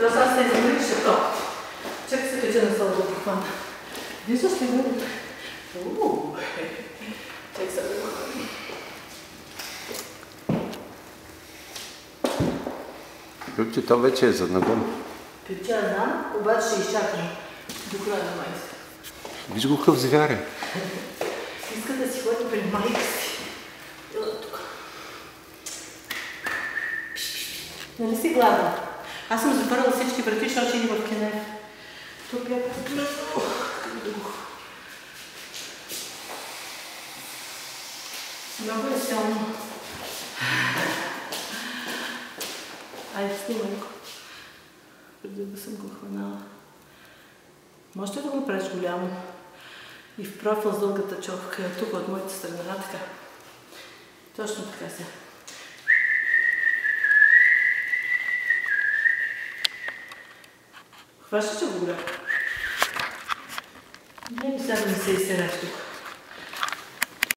Тоест аз се измерих шато. Чакай се кача на стола да похвана. Виждаш ли го? Чакай се да го хвана. Любче, то вече е за навън. Пича, знам, обаче ще изчакам до края на майска. Виж го къв звяре. Иска да си ходи при майка си. Ела тук. Нали си гладна? Аз съм затворила всички врати, защото ще иди в Кенев. Тук я подгледам. Много е силно. Айде, снимай го. Преди да съм го хванала. Може ли да го направиш голямо? И в профил с дългата човка, тук от моята страна, така. Точно така се. Хващаш ли го голямо? Не ми сега да ми се изсереш тук.